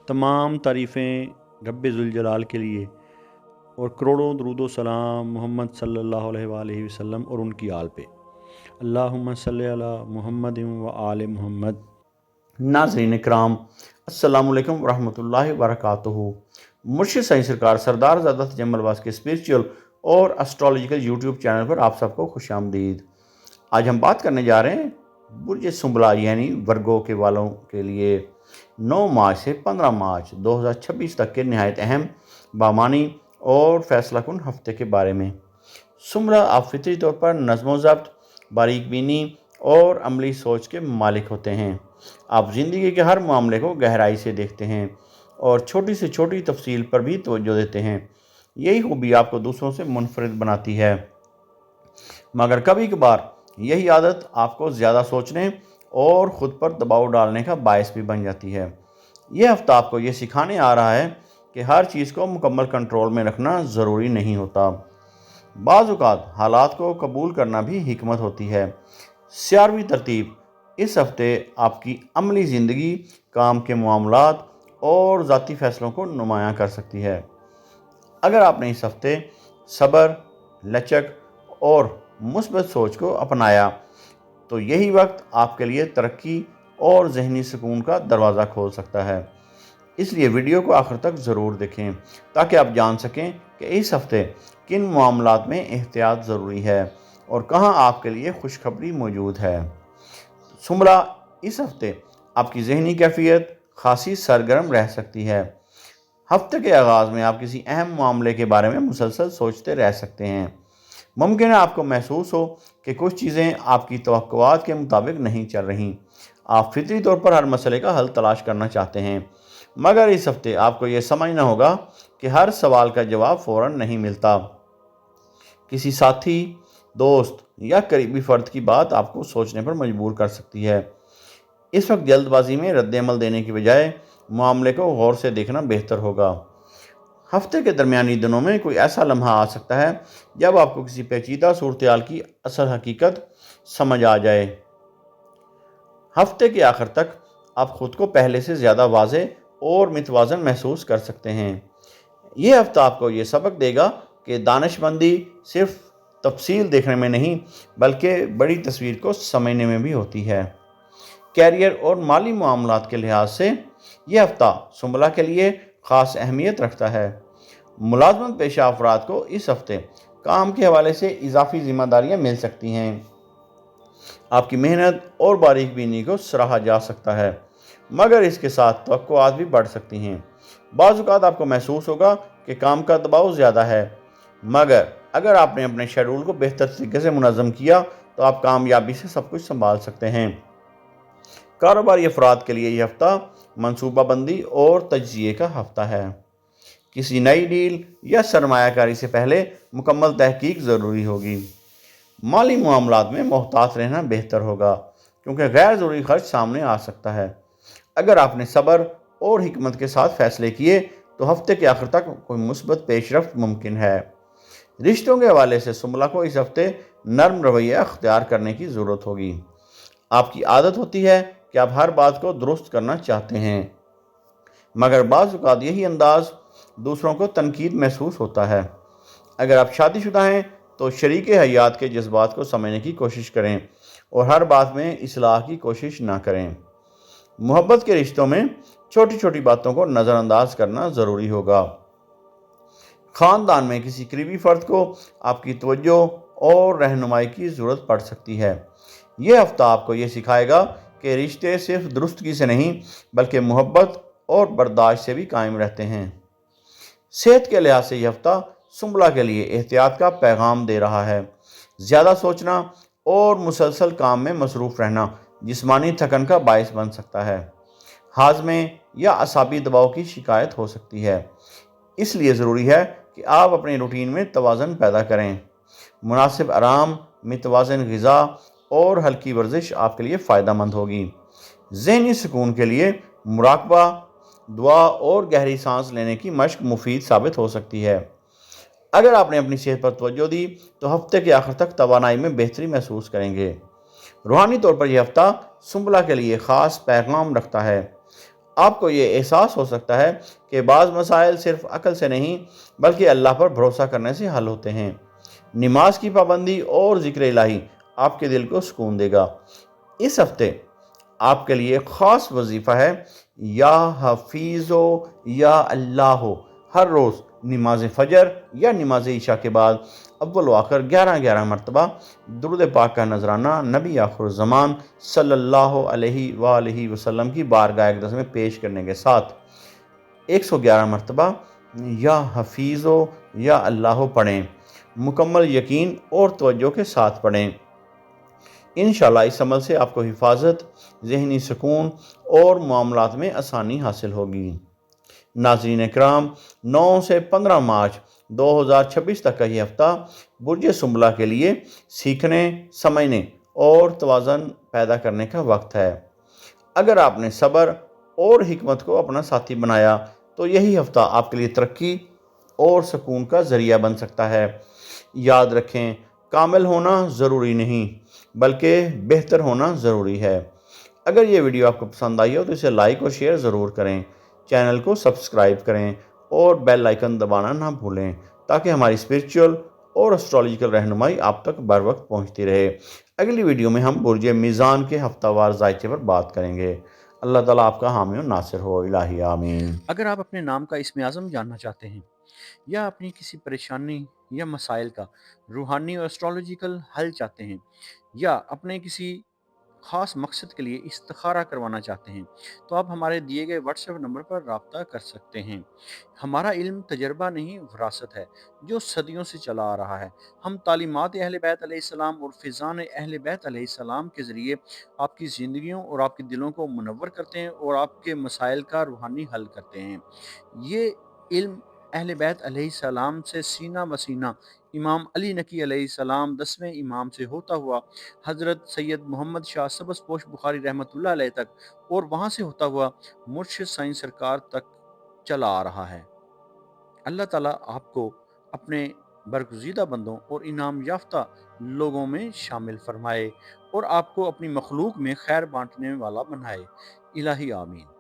तमाम तारीफ़ें रब्बे ज़ुल जलाल के लिए और करोड़ों दरूद व सलाम मोहम्मद सल्लल्लाहु अलैहि वसल्लम और उनकी आल पे। अल्लाहुम्मा सल्लि अला मुहम्मद व आले मुहम्मद। नाज़रीन इकराम, अस्सलामु अलैकुम व रहमतुल्लाहि व बरकातुहू। मुर्शिद साईं सरकार सरदार ज़ादा तजम्मुल अब्बास के स्पिरिचुअल और एस्ट्रोलॉजिकल यूट्यूब चैनल पर आप सबको खुशामदीद। आज हम बात करने जा रहे हैं बुर्ज सुंबला यानी वर्गो के वालों के लिए 9 मार्च से 15 मार्च 2026 तक के नहायत अहम, बामानी और फैसला कुन हफ्ते के बारे में। सुंबला आप फितरी तौर पर नज़्म ज़ब्त, बारीक बीनी और अमली सोच के मालिक होते हैं। आप ज़िंदगी के हर मामले को गहराई से देखते हैं और छोटी से छोटी तफसील पर भी तवज्जो देते हैं। यही खूबी आपको दूसरों से मुनफरिद बनाती है, मगर कभी कभार यही आदत आपको ज़्यादा सोचने और ख़ुद पर दबाव डालने का बायस भी बन जाती है। यह हफ्ता आपको ये सिखाने आ रहा है कि हर चीज़ को मुकम्मल कंट्रोल में रखना ज़रूरी नहीं होता। बाज़ औक़ात हालात को कबूल करना भी हिकमत होती है। सियारवी तरतीब इस हफ्ते आपकी अमली ज़िंदगी, काम के मामलात और ज़ाती फ़ैसलों को नुमायाँ कर सकती है। अगर आपने इस हफ्ते सब्र, लचक और मुस्बत सोच को अपनाया तो यही वक्त आपके लिए तरक्की और ज़हनी सुकून का दरवाज़ा खोल सकता है। इसलिए वीडियो को आखिर तक ज़रूर देखें ताकि आप जान सकें कि इस हफ्ते किन मामलात में एहतियात ज़रूरी है और कहां आपके लिए खुशखबरी मौजूद है। सुंबला इस हफ्ते आपकी ज़हनी कैफियत खासी सरगर्म रह सकती है। हफ्ते के आगाज़ में आप किसी अहम मामले के बारे में मुसलसल सोचते रह सकते हैं। मुमकिन है आपको महसूस हो कि कुछ चीज़ें आपकी तवक्कुआत के मुताबिक नहीं चल रहीं। आप फितरी तौर पर हर मसले का हल तलाश करना चाहते हैं, मगर इस हफ्ते आपको ये समझना होगा कि हर सवाल का जवाब फ़ौरन नहीं मिलता। किसी साथी, दोस्त या करीबी फ़र्द की बात आपको सोचने पर मजबूर कर सकती है। इस वक्त जल्दबाजी में रद्द-ए-अमल देने की बजाय मामले को गौर से देखना बेहतर होगा। हफ्ते के दरमियानी दिनों में कोई ऐसा लम्हा आ सकता है जब आपको किसी पेचीदा सूरत-ए-हाल की असल हकीकत समझ आ जाए। हफ्ते के आखिर तक आप खुद को पहले से ज़्यादा वाज़े और मितवाज़न महसूस कर सकते हैं। ये हफ्ता आपको ये सबक देगा कि दानिशमंदी सिर्फ तफसील देखने में नहीं बल्कि बड़ी तस्वीर को समझने में भी होती है। कैरियर और माली मामलात के लिहाज से यह हफ्ता सुंबला के लिए ख़ास अहमियत रखता है। मुलाजमत पेशा अफराद को इस हफ्ते काम के हवाले से इजाफी ज़िम्मेदारियाँ मिल सकती हैं। आपकी मेहनत और बारीक बीनी को सराहा जा सकता है, मगर इसके साथ तवक्कुआत भी बढ़ सकती हैं। बाज़ औक़ात आपको महसूस होगा कि काम का दबाव ज़्यादा है, मगर अगर आपने अपने शेड्यूल को बेहतर तरीके से मुनज़्ज़म किया तो आप कामयाबी से सब कुछ संभाल सकते हैं। कारोबारी अफराद के लिए यह हफ्ता मनसूबाबंदी और तज्ज़िये का हफ्ता है। किसी नई डील या सरमायाकारी से पहले मुकम्मल तहकीक ज़रूरी होगी। माली मामलात में मोहतात रहना बेहतर होगा क्योंकि गैर ज़रूरी खर्च सामने आ सकता है। अगर आपने सब्र और हिकमत के साथ फ़ैसले किए तो हफ्ते के आखिर तक कोई मुस्बत पेशरफ्त मुमकिन है। रिश्तों के हवाले से सुंबला को इस हफ्ते नरम रवैया अख्तियार करने की ज़रूरत होगी। आपकी आदत होती है कि आप हर बात को दुरुस्त करना चाहते हैं, मगर बाज़ औक़ात यही अंदाज़ दूसरों को तनकीद महसूस होता है। अगर आप शादीशुदा हैं तो शरीके हयात के जज्बात को समझने की कोशिश करें और हर बात में इस्लाह की कोशिश ना करें। मोहब्बत के रिश्तों में छोटी छोटी बातों को नज़रअंदाज करना ज़रूरी होगा। ख़ानदान में किसी करीबी फ़र्द को आपकी तवज्जो और रहनुमाई की ज़रूरत पड़ सकती है। यह हफ्ता आपको ये सिखाएगा कि रिश्ते सिर्फ दुरुस्तगी से नहीं बल्कि मोहब्बत और बर्दाश्त से भी कायम रहते हैं। सेहत के लिहाज से यह हफ्ता सुंबला के लिए एहतियात का पैगाम दे रहा है। ज़्यादा सोचना और मुसलसल काम में मसरूफ़ रहना जिस्मानी थकन का बायस बन सकता है। हाज़मे या असाबी दबाव की शिकायत हो सकती है। इसलिए ज़रूरी है कि आप अपनी रूटीन में तवाज़न पैदा करें। मुनासिब आराम, मितवाज़न ग़िज़ा और हल्की वर्जिश आपके लिए फ़ायदा मंद होगी। ज़हनी सुकून के लिए मुराक़बा, दुआ और गहरी सांस लेने की मशक मुफीद साबित हो सकती है। अगर आपने अपनी सेहत पर तवज्जो दी तो हफ्ते के आखिर तक तवानाई में बेहतरी महसूस करेंगे। रूहानी तौर पर यह हफ्ता सुंबला के लिए ख़ास पैगाम रखता है। آپ کو یہ احساس ہو سکتا ہے کہ بعض مسائل صرف عقل سے نہیں بلکہ اللہ پر بھروسہ کرنے سے حل ہوتے ہیں۔ نماز کی پابندی اور ذکر الہی آپ کے دل کو سکون دے گا۔ اس ہفتے آپ کے لیے خاص وظیفہ ہے، یا حفیظو یا اللہ ہو۔ ہر روز نماز فجر یا نماز عشاء کے بعد اول و آخر 11 مرتبہ درود پاک کا نذرانہ نبی آخر الزمان صلی اللہ علیہ وآلہ وسلم کی بارگاہ اقدس میں پیش کرنے کے ساتھ 111 مرتبہ یا حفیظو یا اللہ پڑھیں۔ مکمل یقین اور توجہ کے ساتھ پڑھیں۔ انشاءاللہ اس عمل سے آپ کو حفاظت، ذہنی سکون اور معاملات میں آسانی حاصل ہوگی۔ ناظرین اکرام، 9 سے 15 مارچ 2026 تک کا یہ ہفتہ برج سنبلہ کے لیے سیکھنے، سمجھنے اور توازن پیدا کرنے کا وقت ہے۔ اگر آپ نے صبر اور حکمت کو اپنا ساتھی بنایا تو یہی ہفتہ آپ کے لیے ترقی اور سکون کا ذریعہ بن سکتا ہے۔ یاد رکھیں، کامل ہونا ضروری نہیں بلکہ بہتر ہونا ضروری ہے۔ اگر یہ ویڈیو آپ کو پسند آئی ہو تو اسے لائک اور شیئر ضرور کریں، چینل کو سبسکرائب کریں اور بیل آئیکن دبانا نہ بھولیں تاکہ ہماری اسپرچول اور اسٹرالوجیکل رہنمائی آپ تک بر وقت پہنچتی رہے۔ اگلی ویڈیو میں ہم برج میزان کے ہفتہ وار ذائچے پر بات کریں گے۔ اللہ تعالیٰ آپ کا حامی و ناصر ہو، الہی آمین۔ اگر آپ اپنے نام کا اسم اعظم جاننا چاہتے ہیں یا اپنی کسی پریشانی یا مسائل کا روحانی اور اسٹرالوجیکل حل چاہتے ہیں یا اپنے کسی خاص مقصد کے لیے استخارہ کروانا چاہتے ہیں تو آپ ہمارے دیے گئے واٹس ایپ نمبر پر رابطہ کر سکتے ہیں۔ ہمارا علم تجربہ نہیں، وراثت ہے جو صدیوں سے چلا آ رہا ہے۔ ہم تعلیمات اہل بیت علیہ السلام اور فیضان اہل بیت علیہ السلام کے ذریعے آپ کی زندگیوں اور آپ کے دلوں کو منور کرتے ہیں اور آپ کے مسائل کا روحانی حل کرتے ہیں۔ یہ علم اہل بیت علیہ السلام سے سینہ بسینہ امام علی نقی علیہ السلام 10ویں امام سے ہوتا ہوا حضرت سید محمد شاہ سبز پوش بخاری رحمۃ اللہ علیہ تک اور وہاں سے ہوتا ہوا مرشد سائیں سرکار تک چلا آ رہا ہے۔ اللہ تعالیٰ آپ کو اپنے برگزیدہ بندوں اور انعام یافتہ لوگوں میں شامل فرمائے اور آپ کو اپنی مخلوق میں خیر بانٹنے والا بنائے، الہی آمین۔